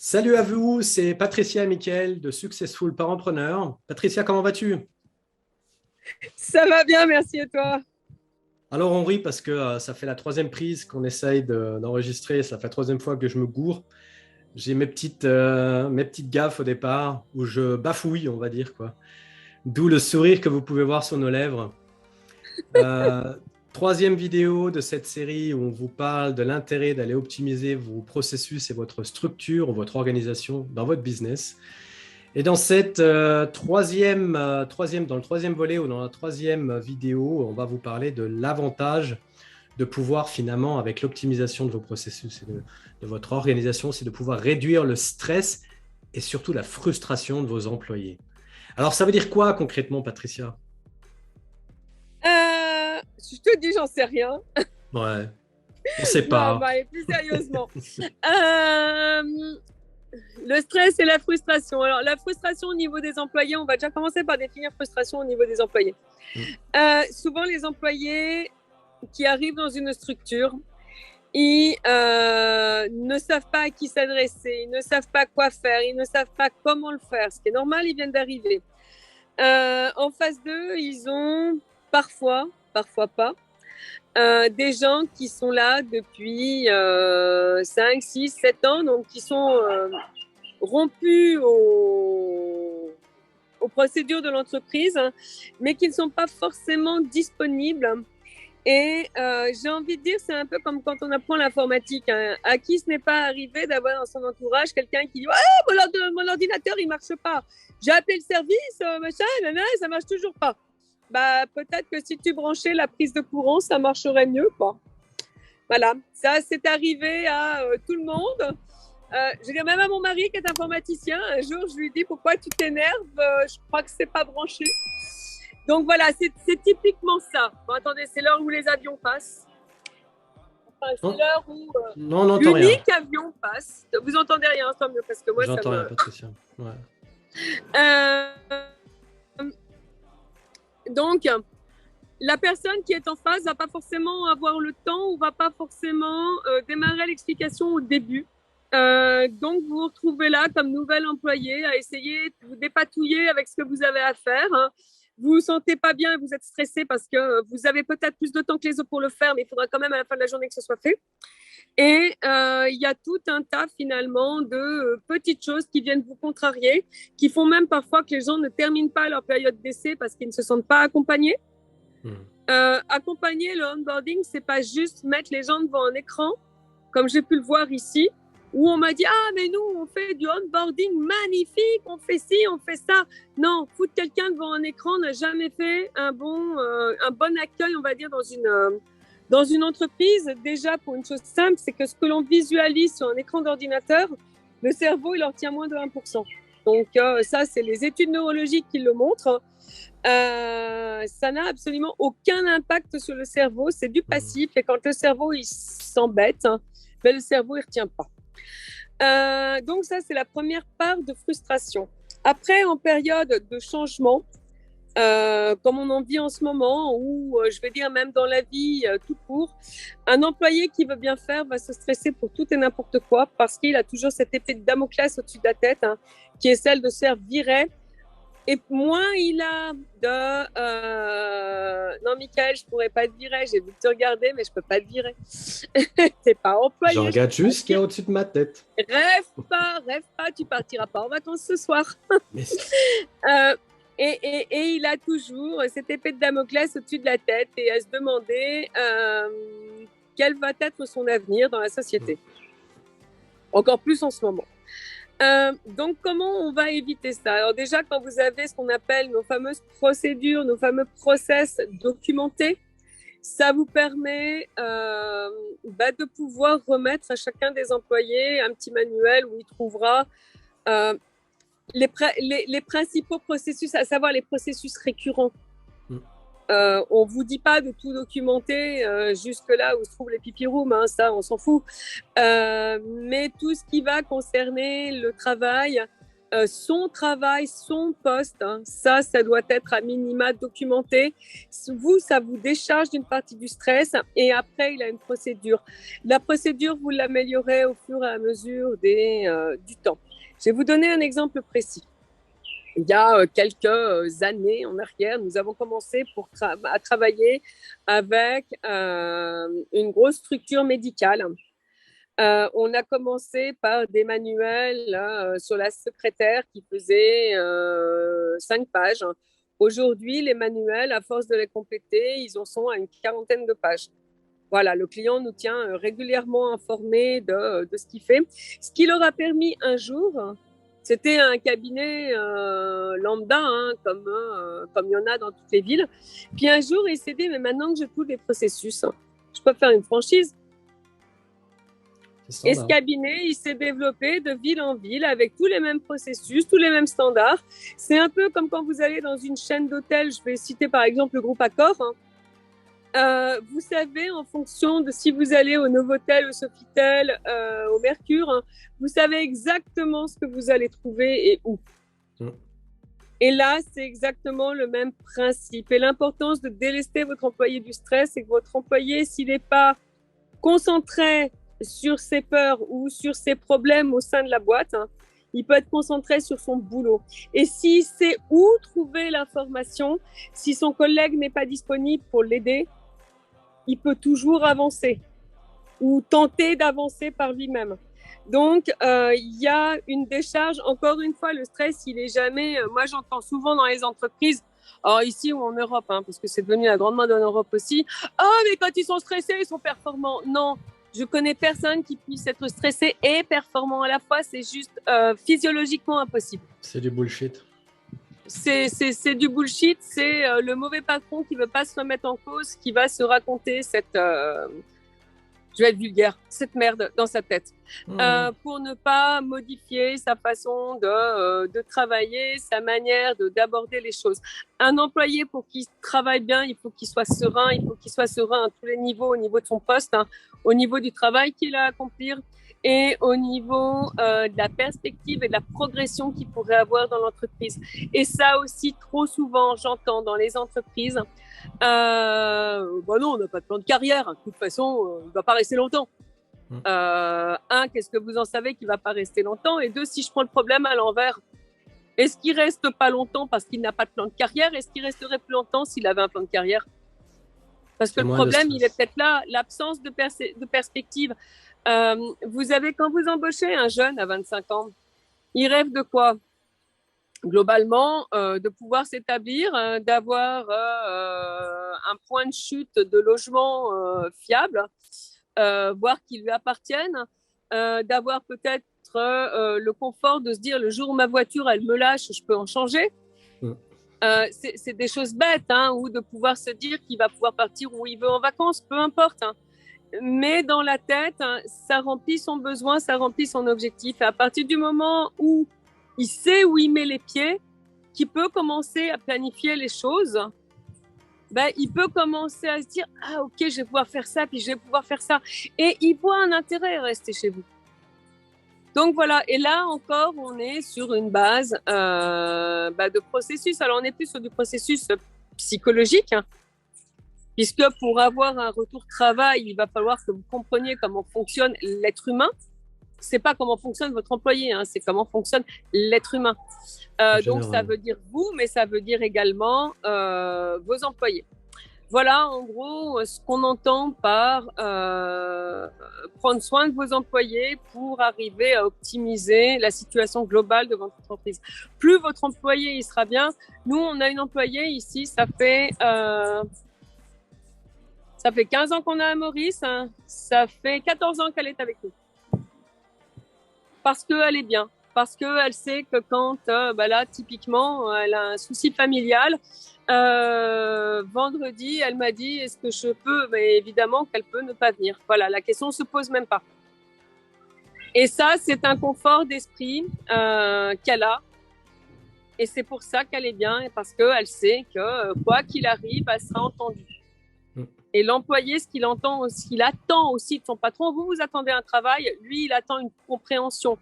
Salut à vous, c'est Patricia et Mickaël de Successful Parentpreneur. Patricia, comment vas-tu? Ça va bien, merci et toi? Alors on rit parce que ça fait la troisième prise qu'on essaye d'enregistrer, ça fait la troisième fois que je me gourre. J'ai mes petites gaffes au départ, où je bafouille, on va dire, quoi. D'où le sourire que vous pouvez voir sur nos lèvres. Euh, Troisième vidéo de cette série où on vous parle de l'intérêt d'aller optimiser vos processus et votre structure, votre organisation dans votre business. Et dans cette dans le troisième volet ou dans la troisième vidéo, on va vous parler de l'avantage de pouvoir finalement, avec l'optimisation de vos processus et de votre organisation, c'est de pouvoir réduire le stress et surtout la frustration de vos employés. Alors, ça veut dire quoi concrètement, Patricia? Je te dis, j'en sais rien. Ouais, on ne sait Non, pas. bah, allez, plus sérieusement. Euh, le stress et la frustration. Alors, la frustration au niveau des employés, on va déjà commencer par définir frustration au niveau des employés. Mm. Souvent, les employés qui arrivent dans une structure, ils ne savent pas à qui s'adresser, ils ne savent pas quoi faire, ils ne savent pas comment le faire. Ce qui est normal, ils viennent d'arriver. En face d'eux, ils ont parfois pas, des gens qui sont là depuis 5, 6, 7 ans, donc qui sont rompus aux procédures de l'entreprise, mais qui ne sont pas forcément disponibles. Et j'ai envie de dire, c'est un peu comme quand on apprend l'informatique. Hein. À qui ce n'est pas arrivé d'avoir dans son entourage quelqu'un qui dit mon ordinateur, il marche pas. J'ai appelé le service, machin, ça marche toujours pas. Bah, peut-être que si tu branchais la prise de courant, ça marcherait mieux, quoi. Voilà, ça, c'est arrivé à tout le monde. Je dis même à mon mari qui est informaticien, un jour, je lui dis pourquoi tu t'énerves, je crois que c'est pas branché. Donc voilà, c'est typiquement ça. Bon, attendez, c'est l'heure où les avions passent. Enfin, c'est Non, l'heure où non, on n'entend rien. l'unique avion passe. Vous entendez rien, tant mieux, parce que moi, ça J'entends rien, me... Patricia. Ouais. Euh, donc, la personne qui est en face va pas forcément avoir le temps ou va pas forcément démarrer l'explication au début. Donc, vous vous retrouvez là comme nouvel employé à essayer de vous dépatouiller avec ce que vous avez à faire. Hein. Vous vous sentez pas bien, vous êtes stressé parce que vous avez peut-être plus de temps que les autres pour le faire, mais il faudra quand même à la fin de la journée que ce soit fait. Et il y a tout un tas finalement de petites choses qui viennent vous contrarier, qui font même parfois que les gens ne terminent pas leur période d'essai parce qu'ils ne se sentent pas accompagnés. Mm. Accompagner le onboarding, c'est pas juste mettre les gens devant un écran, comme j'ai pu le voir ici, où on m'a dit ah mais nous on fait du onboarding magnifique, on fait ci, on fait ça. Non, foutre quelqu'un devant un écran n'a jamais fait un bon accueil, on va dire dans une entreprise. Déjà pour une chose simple, c'est que ce que l'on visualise sur un écran d'ordinateur, le cerveau il en retient moins de 1%. Donc ça c'est les études neurologiques qui le montrent. Ça n'a absolument aucun impact sur le cerveau, c'est du passif et quand le cerveau il s'embête, ben, le cerveau il retient pas. Donc ça c'est la première part de frustration. Après en période de changement, comme on en vit en ce moment, ou je vais dire même dans la vie tout court, un employé qui veut bien faire va se stresser pour tout et n'importe quoi parce qu'il a toujours cette épée de Damoclès au-dessus de la tête, hein, qui est celle de se faire virer. Et moins il a de... Non, Michael, je pourrais pas te virer. J'ai vu te regarder, mais je peux pas te virer. T'es pas Je employé, je regarde peux pas juste te ce qu'il y a virer. au-dessus de ma tête. Rêve pas, tu partiras pas en vacances ce soir. Mais Euh, et il a toujours cette épée de Damoclès au-dessus de la tête et à se demander quel va être son avenir dans la société. Encore plus en ce moment. Donc, comment on va éviter ça? Alors déjà, quand vous avez ce qu'on appelle nos fameuses procédures, nos fameux process documentés, ça vous permet de pouvoir remettre à chacun des employés un petit manuel où il trouvera euh, les principaux processus, à savoir les processus récurrents. On vous dit pas de tout documenter jusque là où se trouvent les pipi rooms, hein, ça on s'en fout. Mais tout ce qui va concerner le travail, son travail, son poste, hein, ça doit être à minima documenté. Vous, ça vous décharge d'une partie du stress et après, il a une procédure. La procédure, vous l'améliorez au fur et à mesure du temps. Je vais vous donner un exemple précis. Il y a quelques années en arrière, nous avons commencé à travailler avec une grosse structure médicale. On a commencé par des manuels sur la secrétaire qui faisaient 5 pages. Aujourd'hui, les manuels, à force de les compléter, ils en sont à une 40aine de pages. Voilà, le client nous tient régulièrement informés de ce qu'il fait. Ce qui leur a permis un jour, c'était un cabinet lambda, hein, comme il y en a dans toutes les villes. Puis un jour, il s'est dit, mais maintenant que j'ai tous les processus, je peux faire une franchise. Et ce cabinet, il s'est développé de ville en ville avec tous les mêmes processus, tous les mêmes standards. C'est un peu comme quand vous allez dans une chaîne d'hôtels, je vais citer par exemple le groupe Accor. Vous savez, en fonction de si vous allez au Novotel, au Sofitel, au Mercure, hein, vous savez exactement ce que vous allez trouver et où. Et là, c'est exactement le même principe. Et l'importance de délester votre employé du stress, c'est que votre employé, s'il n'est pas concentré sur ses peurs ou sur ses problèmes au sein de la boîte, hein, il peut être concentré sur son boulot. Et s'il sait où trouver l'information, si son collègue n'est pas disponible pour l'aider, il peut toujours avancer ou tenter d'avancer par lui-même. Donc, il y a une décharge. Encore une fois, le stress, il est jamais... moi, j'entends souvent dans les entreprises, alors ici ou en Europe, hein, parce que c'est devenu la grande mode en Europe aussi, « Ah, mais quand ils sont stressés, ils sont performants. » Non, je connais personne qui puisse être stressé et performant à la fois. C'est juste physiologiquement impossible. C'est du bullshit. C'est du bullshit. C'est le mauvais patron qui veut pas se remettre en cause, qui va se raconter cette... je vais être vulgaire, cette merde dans sa tête, pour ne pas modifier sa façon de travailler, sa manière d'aborder les choses. Un employé, pour qu'il travaille bien, il faut qu'il soit serein, il faut qu'il soit serein à tous les niveaux, au niveau de son poste, hein, au niveau du travail qu'il a à accomplir et au niveau de la perspective et de la progression qu'il pourrait avoir dans l'entreprise. Et ça aussi, trop souvent, j'entends dans les entreprises, non, on n'a pas de plan de carrière. De toute façon, il ne va pas rester longtemps. Qu'est-ce que vous en savez qu'il ne va pas rester longtemps? Et deux, si je prends le problème à l'envers, est-ce qu'il ne reste pas longtemps parce qu'il n'a pas de plan de carrière? Est-ce qu'il resterait plus longtemps s'il avait un plan de carrière? Parce que le problème, il est peut-être là, l'absence de perspective. Vous avez, quand vous embauchez un jeune à 25 ans, il rêve de quoi? Globalement, de pouvoir s'établir, d'avoir un point de chute de logement fiable, voire qui lui appartienne, d'avoir peut-être le confort de se dire le jour où ma voiture elle me lâche, je peux en changer. C'est des choses bêtes, hein, ou de pouvoir se dire qu'il va pouvoir partir où il veut en vacances, peu importe. Hein. Mais dans la tête, hein, ça remplit son besoin, ça remplit son objectif. Et à partir du moment où il sait où il met les pieds, qu'il peut commencer à planifier les choses, ben, il peut commencer à se dire « Ah, ok, je vais pouvoir faire ça, puis je vais pouvoir faire ça. » Et il voit un intérêt à rester chez vous. Donc voilà, et là encore, on est sur une base de processus. Alors, on n'est plus sur du processus psychologique, hein, puisque pour avoir un retour travail, il va falloir que vous compreniez comment fonctionne l'être humain. C'est pas comment fonctionne votre employé, hein, c'est comment fonctionne l'être humain. Donc ça veut dire vous, mais ça veut dire également vos employés. Voilà en gros ce qu'on entend par prendre soin de vos employés pour arriver à optimiser la situation globale de votre entreprise. Plus votre employé il sera bien. Nous, on a une employée ici, ça fait 15 ans qu'on a à Maurice, hein, ça fait 14 ans qu'elle est avec nous. Parce qu'elle est bien, parce qu'elle sait que quand, là, typiquement, elle a un souci familial, vendredi, elle m'a dit, est-ce que je peux? Mais évidemment qu'elle peut ne pas venir. Voilà, la question ne se pose même pas. Et ça, c'est un confort d'esprit qu'elle a. Et c'est pour ça qu'elle est bien, et parce qu'elle sait que quoi qu'il arrive, elle sera entendue. Et l'employé, ce qu'il attend aussi de son patron, vous attendez un travail, lui, il attend une compréhension.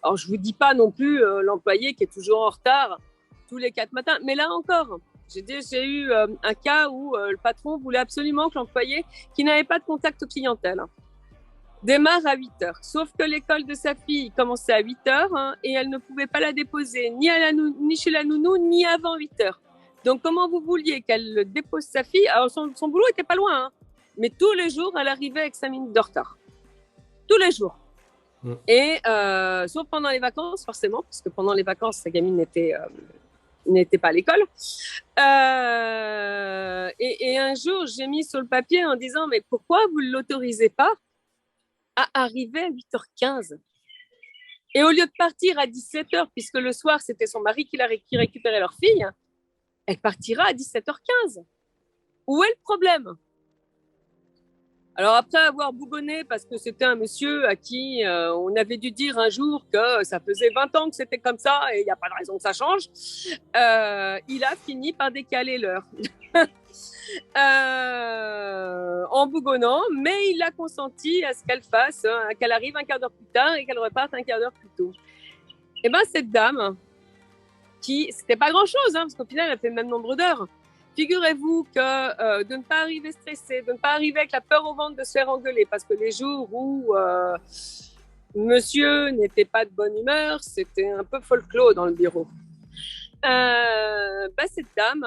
Alors, je ne vous dis pas non plus l'employé qui est toujours en retard tous les 4 matins. Mais là encore, j'ai eu un cas où le patron voulait absolument que l'employé, qui n'avait pas de contact clientèle, démarre à 8 heures. Sauf que l'école de sa fille commençait à 8 heures et elle ne pouvait pas la déposer ni chez la nounou, ni avant 8 heures. Donc, comment vous vouliez qu'elle dépose sa fille? Alors, son boulot était pas loin, mais tous les jours, elle arrivait avec 5 minutes de retard. Tous les jours. Et sauf pendant les vacances, forcément, parce que pendant les vacances, sa gamine n'était pas à l'école. Et un jour, j'ai mis sur le papier en disant, mais pourquoi vous ne l'autorisez pas à arriver à 8h15? Et au lieu de partir à 17h, puisque le soir, c'était son mari qui récupérait leur fille, elle partira à 17h15. Où est le problème? Alors après avoir bougonné, parce que c'était un monsieur à qui on avait dû dire un jour que ça faisait 20 ans que c'était comme ça et il n'y a pas de raison que ça change, il a fini par décaler l'heure en bougonnant, mais il a consenti à ce qu'elle fasse, qu'elle arrive un quart d'heure plus tard et qu'elle reparte un quart d'heure plus tôt. Et bien cette dame, c'était pas grand-chose, parce qu'au final elle fait le même nombre d'heures. Figurez-vous que de ne pas arriver stressé, de ne pas arriver avec la peur au ventre de se faire engueuler, parce que les jours où monsieur n'était pas de bonne humeur, c'était un peu folklore dans le bureau. Cette dame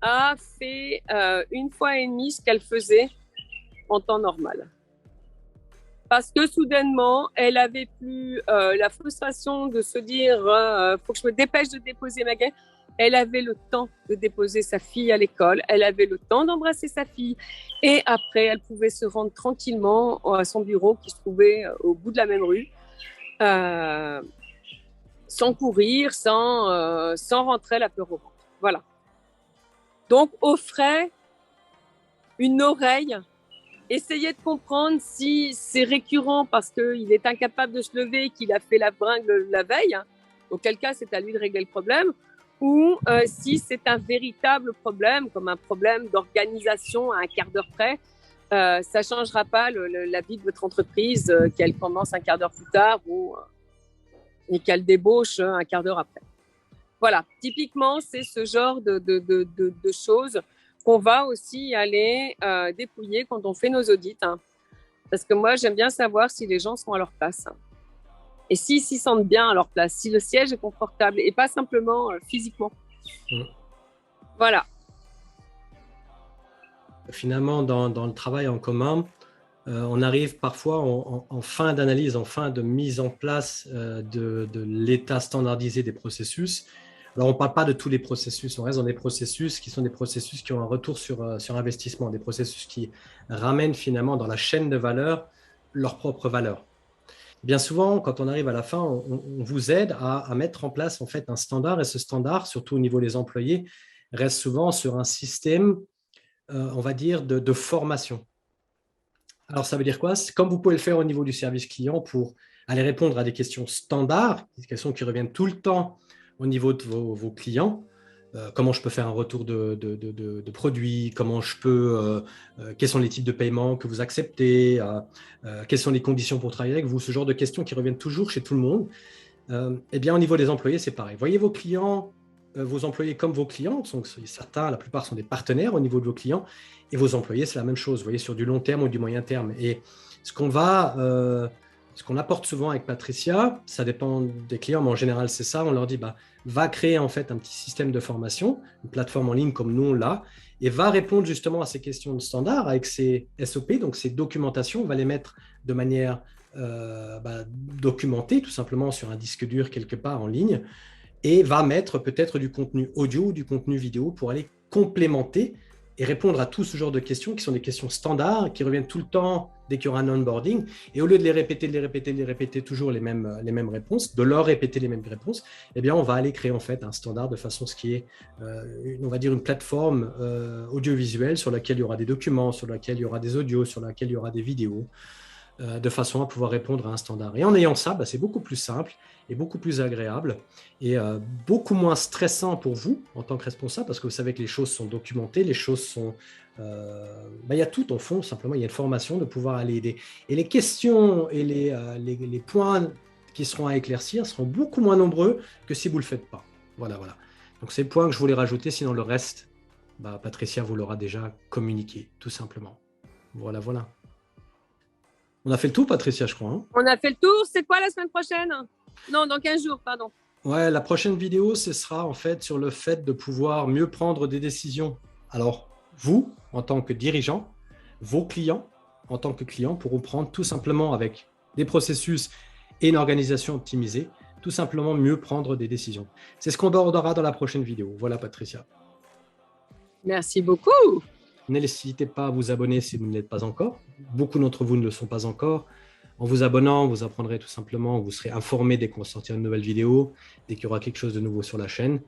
a fait 1 fois et demie ce qu'elle faisait en temps normal. Parce que soudainement, elle avait plus la frustration de se dire faut que je me dépêche de déposer ma gaine. Elle avait le temps de déposer sa fille à l'école, elle avait le temps d'embrasser sa fille et après, elle pouvait se rendre tranquillement à son bureau qui se trouvait au bout de la même rue, sans courir, sans rentrer la peur au ventre. Voilà. Donc, offrez une oreille, essayez de comprendre si c'est récurrent parce qu'il est incapable de se lever, qu'il a fait la bringue la veille, auquel cas c'est à lui de régler le problème, ou si c'est un véritable problème, comme un problème d'organisation à un quart d'heure près, ça ne changera pas la vie de votre entreprise, qu'elle commence un quart d'heure plus tard et qu'elle débauche un quart d'heure après. Voilà, typiquement, c'est ce genre de choses qu'on va aussi aller dépouiller quand on fait nos audits. Parce que moi, j'aime bien savoir si les gens sont à leur place. Et s'ils s'y sentent bien à leur place, si le siège est confortable et pas simplement physiquement. Voilà. Finalement, dans le travail en commun, on arrive parfois en fin d'analyse, en fin de mise en place de l'état standardisé des processus. Alors, on ne parle pas de tous les processus, on reste dans des processus qui sont des processus qui ont un retour sur investissement, des processus qui ramènent finalement dans la chaîne de valeur leur propre valeur. Bien souvent, quand on arrive à la fin, on vous aide à mettre en place en fait un standard et ce standard, surtout au niveau des employés, reste souvent sur un système, on va dire, de formation. Alors, ça veut dire quoi? C'est comme vous pouvez le faire au niveau du service client pour aller répondre à des questions standards, des questions qui reviennent tout le temps au niveau de vos clients. Comment je peux faire un retour de produits, comment je peux, quels sont les types de paiements que vous acceptez, quelles sont les conditions pour travailler avec vous, ce genre de questions qui reviennent toujours chez tout le monde. Eh bien, au niveau des employés, c'est pareil. Voyez vos clients, vos employés comme vos clients. Donc, certains, la plupart sont des partenaires au niveau de vos clients. Et vos employés, c'est la même chose. Vous voyez, sur du long terme ou du moyen terme. Et ce qu'on apporte souvent avec Patricia, ça dépend des clients, mais en général, c'est ça. On leur dit, va créer en fait un petit système de formation, une plateforme en ligne comme nous on l'a, et va répondre justement à ces questions de standard avec ces SOP, donc ces documentations. On va les mettre de manière documentée, tout simplement sur un disque dur quelque part en ligne, et va mettre peut-être du contenu audio ou du contenu vidéo pour aller complémenter et répondre à tout ce genre de questions qui sont des questions standards, qui reviennent tout le temps dès qu'il y aura un onboarding. Et au lieu de les répéter toujours les mêmes réponses, de leur répéter les mêmes réponses, eh bien, on va aller créer en fait un standard de façon à ce qui est, on va dire, une plateforme audiovisuelle sur laquelle il y aura des documents, sur laquelle il y aura des audios, sur laquelle il y aura des vidéos, de façon à pouvoir répondre à un standard. Et en ayant ça, c'est beaucoup plus simple et beaucoup plus agréable et beaucoup moins stressant pour vous en tant que responsable, parce que vous savez que les choses sont documentées, les choses sont... il y a tout en fond, simplement, il y a une formation de pouvoir aller aider. Et les questions et les points qui seront à éclaircir seront beaucoup moins nombreux que si vous ne le faites pas. Voilà, voilà. Donc, c'est le point que je voulais rajouter. Sinon, le reste, bah, Patricia vous l'aura déjà communiqué, tout simplement. Voilà, voilà. On a fait le tour, Patricia, je crois. Hein. On a fait le tour. C'est quoi la semaine prochaine? Non, dans 15 jours, pardon. Ouais, la prochaine vidéo, ce sera en fait sur le fait de pouvoir mieux prendre des décisions. Alors, vous, en tant que dirigeant, vos clients, en tant que clients, pourront prendre tout simplement avec des processus et une organisation optimisée, tout simplement mieux prendre des décisions. C'est ce qu'on abordera dans la prochaine vidéo. Voilà, Patricia. Merci beaucoup. N'hésitez pas à vous abonner si vous ne l'êtes pas encore. Beaucoup d'entre vous ne le sont pas encore. En vous abonnant, vous apprendrez tout simplement, vous serez informé dès qu'on sortira une nouvelle vidéo, dès qu'il y aura quelque chose de nouveau sur la chaîne.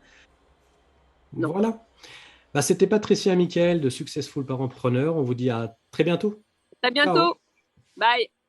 Non. Voilà. Bah, c'était Patricia et Mickaël de Successful Parentpreneur. On vous dit à très bientôt. À bientôt. Ciao. Bye.